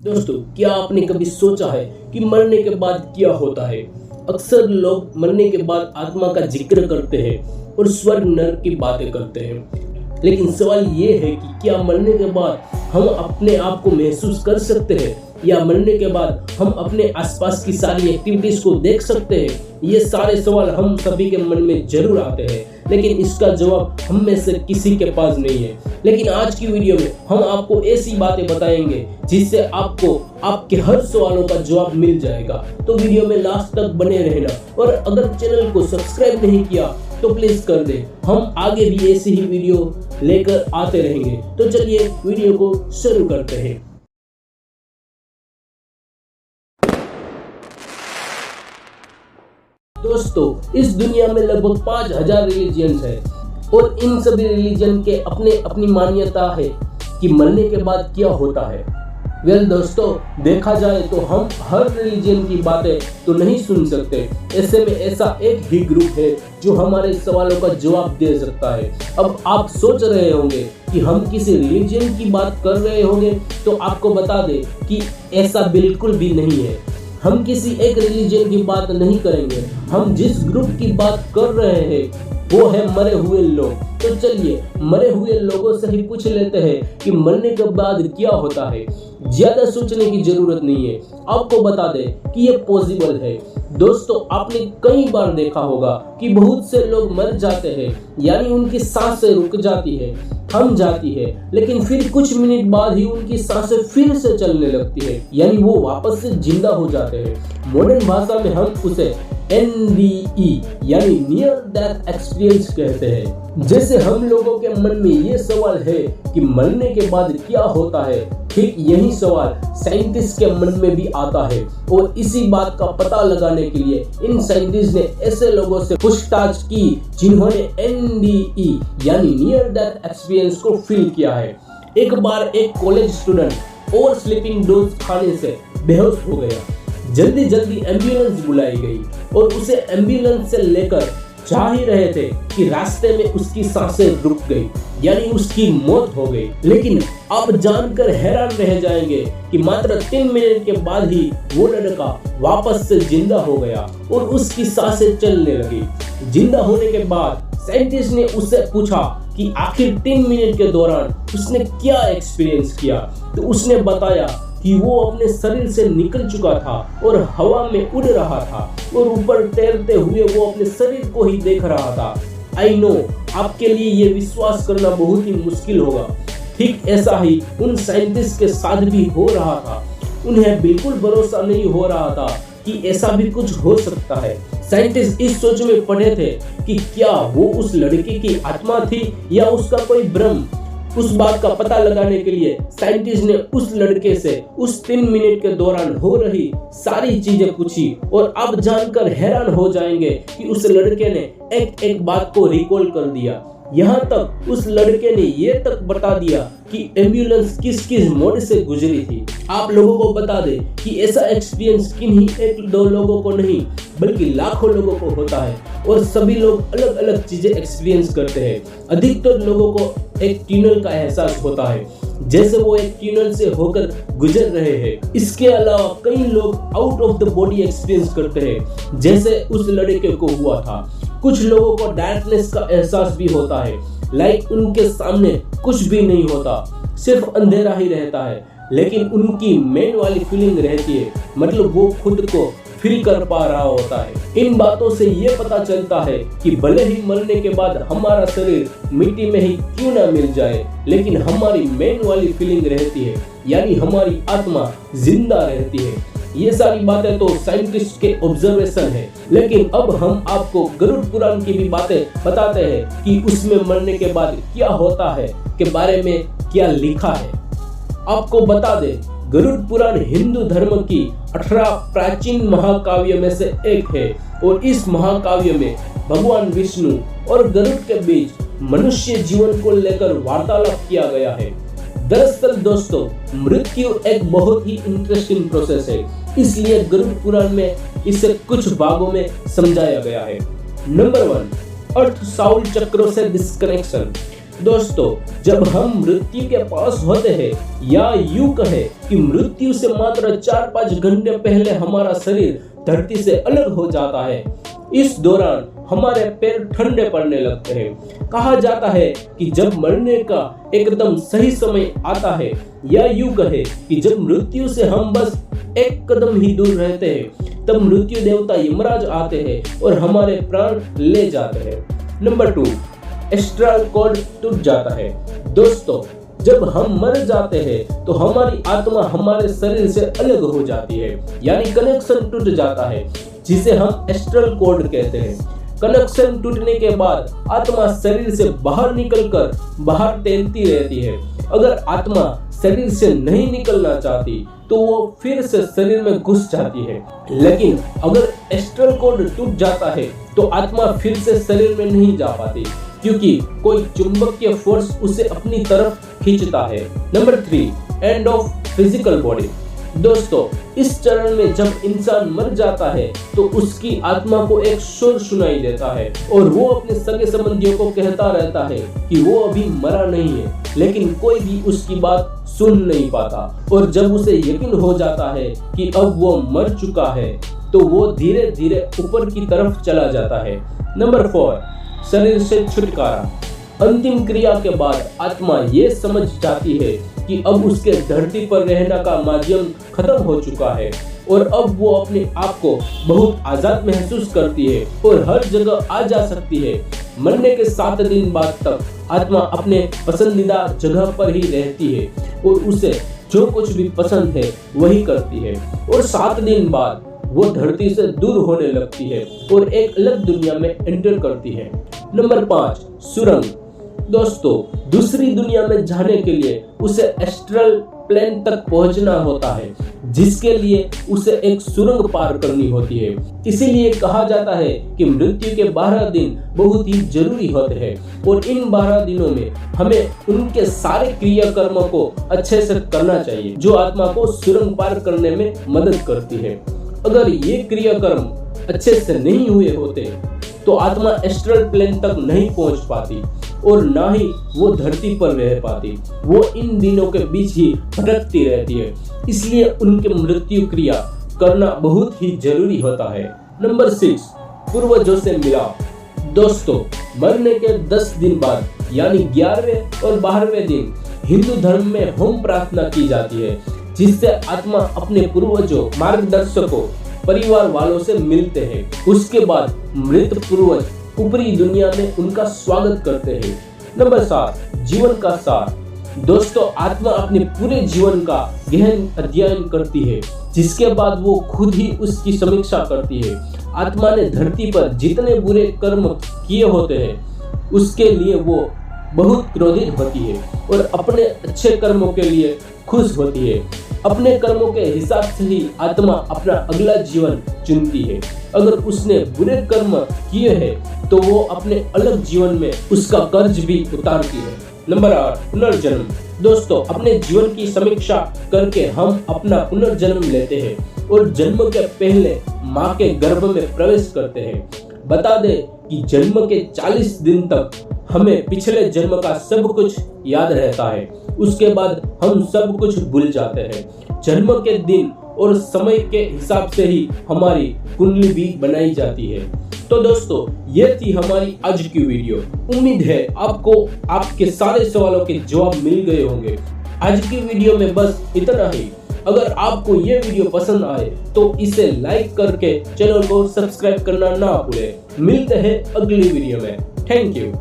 दोस्तों, क्या आपने कभी सोचा है कि मरने के बाद क्या होता है? अक्सर लोग मरने के बाद आत्मा का जिक्र करते हैं और स्वर्ग नरक की बातें करते हैं। लेकिन सवाल ये है कि क्या मरने के बाद हम अपने आप को महसूस कर सकते हैं, या मरने के बाद हम अपने आसपास की सारी एक्टिविटीज को देख सकते हैं? ये सारे सवाल हम सभी के मन में जरूर आते हैं, लेकिन इसका जवाब हम में से किसी के पास नहीं है। लेकिन आज की वीडियो में हम आपको ऐसी बातें बताएंगे जिससे आपको आपके हर सवालों का जवाब मिल जाएगा। तो वीडियो में लास्ट तक बने रहना, और अगर चैनल को सब्सक्राइब नहीं किया तो प्लीज कर दे। हम आगे भी ऐसी ही वीडियो लेकर आते रहेंगे। तो चलिए वीडियो को शुरू करते हैं। दोस्तों, इस दुनिया में लगभग 5000 रिलीजियंस है, और इन सभी रिलीजन के अपने अपनी मान्यता है कि मरने के बाद क्या होता है। दोस्तों, देखा जाए तो हम हर रिलीजन की बातें तो नहीं सुन सकते। ऐसे में ऐसा एक ही ग्रुप है जो हमारे सवालों का जवाब दे सकता है। अब आप सोच रहे होंगे कि हम किसी रिलीजन की बात कर रहे होंगे, तो आपको बता दें कि ऐसा बिल्कुल भी नहीं है। हम किसी एक रिलीजन की बात नहीं करेंगे। हम जिस ग्रुप की बात कर रहे हैं वो है मरे हुए लोग। तो चलिए मरे हुए लोगों से ही पूछ लेते हैं कि मरने के बाद क्या होता है। ज्यादा सोचने की जरूरत नहीं है, आपको बता दें कि ये पॉसिबल है। दोस्तों, आपने कई बार देखा होगा कि बहुत से लोग मर जाते हैं, यानी उनकी सांसें रुक जाती है, थम जाती है, लेकिन फिर कुछ मिनट बाद ही उनकी सांसें फिर से चलने लगती है, यानी वो वापस से जिंदा हो जाते हैं। मॉडर्न भाषा में हम उसे NDE यानी नियर डेथ एक्सपीरियंस कहते हैं। जैसे हम लोगों के मन में ये सवाल है कि मरने के बाद क्या होता है, ठीक यही सवाल साइंटिस्ट के मन में भी आता है, और इसी बात का पता लगाने के लिए इन साइंटिस्ट ने ऐसे लोगों से पूछताछ की जिन्होंने NDE यानी नियर डेथ एक्सपीरियंस को फील किया है। एक बार एक college student over sleeping dose खाने से बेहोश हो गया। जल्दी जल्दी एम्बुलेंस बुलाई गई, और उसे एम्बुलेंस से लेकर जा ही रहे थे कि रास्ते में उसकी सांसें रुक गई, यानी उसकी मौत हो गई। लेकिन आप जानकर हैरान रह जाएंगे कि मात्र 3 मिनट के बाद ही वो लड़का वापस से जिंदा हो गया और उसकी सांसें चलने लगी। जिंदा होने के बाद साइंटिस्ट ने उससे पूछा कि आखिर 3 मिनट के दौरान उसने क्या एक्सपीरियंस किया। तो उसने बताया कि वो अपने शरीर से निकल चुका था और हवा में उड़ रहा था, और ऊपर तैरते हुए वो अपने शरीर को ही देख रहा था। आई नो, आपके लिए ये विश्वास करना बहुत ही मुश्किल होगा। ठीक ऐसा ही उन साइंटिस्ट के साथ भी हो रहा था। उन्हें बिल्कुल भरोसा नहीं हो रहा था कि ऐसा भी कुछ हो सकता है। साइंटिस्ट इस सोच में पड़े थे कि क्या वो उस लड़के की आत्मा थी या उसका कोई भ्रम। उस बात का पता लगाने के लिए साइंटिस्ट ने उस लड़के से उस 3 मिनट के दौरान हो रही सारी चीजें पूछी, और आप जानकर हैरान हो जाएंगे कि उस लड़के ने एक एक बात को रिकॉल कर दिया। यहाँ तक उस लड़के ने ये तक बता दिया कि एम्बुलेंस किस किस मोड से गुजरी थी। आप लोगों को बता दें कि ऐसा एक्सपीरियंस किन्हीं 1-2 लोगों को नहीं बल्कि लाखों लोगों को होता है, और सभी लोग अलग अलग चीजें एक्सपीरियंस करते हैं। अधिकतर लोगों को एक टनल का एहसास होता है, जैसे वो एक टनल से होकर गुजर रहे हैं। इसके अलावा कई लोग out of the body experience करते हैं, जैसे उस लड़के को हुआ था। कुछ लोगों को डार्कनेस का एहसास भी होता है, लाइक उनके सामने कुछ भी नहीं होता, सिर्फ अंधेरा ही रहता है, लेकिन उनकी मेन वाली फीलिंग रहती है, मतलब वो खुद को फील कर पा रहा होता है। इन बातों से ये पता चलता है कि भले ही मरने के बाद हमारा शरीर मिट्टी में ही क्यों ना मिल जाए, लेकिन हमारी मेन वाली फीलिंग रहती है, यानी हमारी आत्मा जिंदा रहती है। ये सारी बातें तो साइंटिस्ट के ऑब्जर्वेशन है, लेकिन अब हम आपको गरुड़ पुराण की भी बातें बताते हैं कि उसमें मरने के बाद क्या होता है के बारे में क्या लिखा है। आपको बता दें, गरुड़ पुराण हिंदू धर्म की 18 प्राचीन महाकाव्य में से एक है, और इस महाकाव्य में भगवान विष्णु और गरुड़ के बीच मनुष्य जीवन को लेकर वार्तालाप किया गया है। दरअसल दोस्तों, मृत्यु एक बहुत ही इंटरेस्टिंग प्रोसेस है, इसलिए गरुड़ पुराण में इसे कुछ भागों में समझाया गया है। नंबर 1, अर्थ साउल चक्रों से डिस्कनेक्शन। दोस्तों, जब हम मृत्यु के पास होते हैं या यूं कहे कि मृत्यु से मात्र 4-5 घंटे पहले हमारा शरीर धरती से अलग हो जाता है, इस दौरान हमारे पैर ठंडे पड़ने लगते हैं। कहा जाता है कि जब मरने का एकदम सही समय आता है या यूं कहे कि जब मृत्यु से हम बस एक कदम ही दूर रहते हैं, तब मृत्यु देवता यमराज आते हैं और हमारे प्राण ले जाते हैं। नंबर 2, एस्ट्रल कॉर्ड टूट जाता है। दोस्तों, जब हम मर जाते हैं तो हमारी आत्मा हमारे शरीर से अलग हो जाती है, यानी कनेक्शन टूट जाता है, जिसे हम एस्ट्रल कॉर्ड कहते हैं। कनेक्शन टूटने के बाद आत्मा शरीर से बाहर निकलकर बाहर तैरती रहती है। अगर आत्मा शरीर से नहीं निकलना चाहती तो वो फिर से शरीर में घुस जाती है, लेकिन अगर एस्ट्रल कॉर्ड टूट जाता है तो आत्मा फिर से शरीर में नहीं जा पाती, क्योंकि कोई चुंबकीय फोर्स उसे अपनी तरफ खींचता है। Number 3, end of physical body. दोस्तों, इस चरण में जब इंसान मर जाता है तो उसकी आत्मा को एक शोर सुनाई देता है और वो अपने सगे संबंधियों को कहता रहता है कि वो अभी मरा नहीं है, लेकिन कोई भी उसकी बात सुन नहीं पाता। और जब उसे यकीन हो जाता है कि अब वो मर चुका है तो वो धीरे धीरे ऊपर की तरफ चला जाता है। नंबर 4, शरीर से छुटकारा। अंतिम क्रिया के बाद आत्मा ये समझ जाती है कि अब उसके धरती पर रहने का माध्यम खत्म हो चुका है और अब वो अपने आप को बहुत आजाद महसूस करती है और हर जगह आ जा सकती है। मरने के 7 दिन बाद तक आत्मा अपने पसंदीदा जगह पर ही रहती है और उसे जो कुछ भी पसंद है वही करती है, और 7 दिन बाद वो धरती से दूर होने लगती है और एक अलग दुनिया में एंटर करती है। नंबर 5, सुरंग। दोस्तों, दूसरी दुनिया में जाने के लिए उसे एस्ट्रल प्लेन तक पहुंचना होता है, जिसके लिए उसे एक सुरंग पार करनी होती है। इसीलिए कहा जाता है कि मृत्यु के 12 दिन बहुत ही जरूरी होते हैं और इन 12 दिनों में हमें उनके सारे क्रियाकर्मों को अच्छे से करना चाहिए, जो आत्मा को सुरंग पार करने में मदद करती है। अगर ये क्रियाकर्म अच्छे से नहीं हुए होते तो आत्मा एस्ट्रल प्लेन तक नहीं पहुंच पाती और ना ही वो धरती पर रह पाती। वो इन दिनों के बीच ही भटकती रहती है, इसलिए उनके मृत्यु क्रिया करना बहुत ही जरूरी होता है। नंबर 6, पूर्वजों से मिलाप। दोस्तों, मरने के 10 दिन बाद यानी 11वें और 12वें दिन हिंदू धर्म में होम प्रार्थना की जाती है, जिससे आत्मा अपने पूर्वजों, मार्गदर्शकों, परिवार वालों से मिलते हैं। उसके बाद मृत पूर्वज ऊपरी दुनिया में उनका स्वागत करते हैं। नंबर 7, जीवन का सार। दोस्तों, आत्मा अपने पूरे जीवन का गहन अध्ययन करती है, जिसके बाद वो खुद ही उसकी समीक्षा करती है। आत्मा ने धरती पर जितने बुरे कर्म किए होते हैं उसके लिए वो बहुत क्रोधित होती है और अपने अच्छे कर्मों के लिए खुश होती है। अपने कर्मों के हिसाब से ही आत्मा अपना अगला जीवन चुनती है। अगर उसने बुरे कर्म किए हैं तो वो अपने अलग जीवन में उसका कर्ज भी उतारती है। नंबर 8, पुनर्जन्म। दोस्तों, अपने जीवन की समीक्षा करके हम अपना पुनर्जन्म लेते हैं और जन्म के पहले माँ के गर्भ में प्रवेश करते हैं। बता दें कि जन्म के 40 दिन तक हमें पिछले जन्म का सब कुछ याद रहता है, उसके बाद हम सब कुछ भूल जाते हैं। जन्म के दिन और समय के हिसाब से ही हमारी कुंडली भी बनाई जाती है। तो दोस्तों, ये थी हमारी आज की वीडियो। उम्मीद है आपको आपके सारे सवालों के जवाब मिल गए होंगे। आज की वीडियो में बस इतना ही। अगर आपको ये वीडियो पसंद आए तो इसे लाइक करके चैनल को सब्सक्राइब करना ना भूलें। मिलते हैं अगली वीडियो में। Thank you.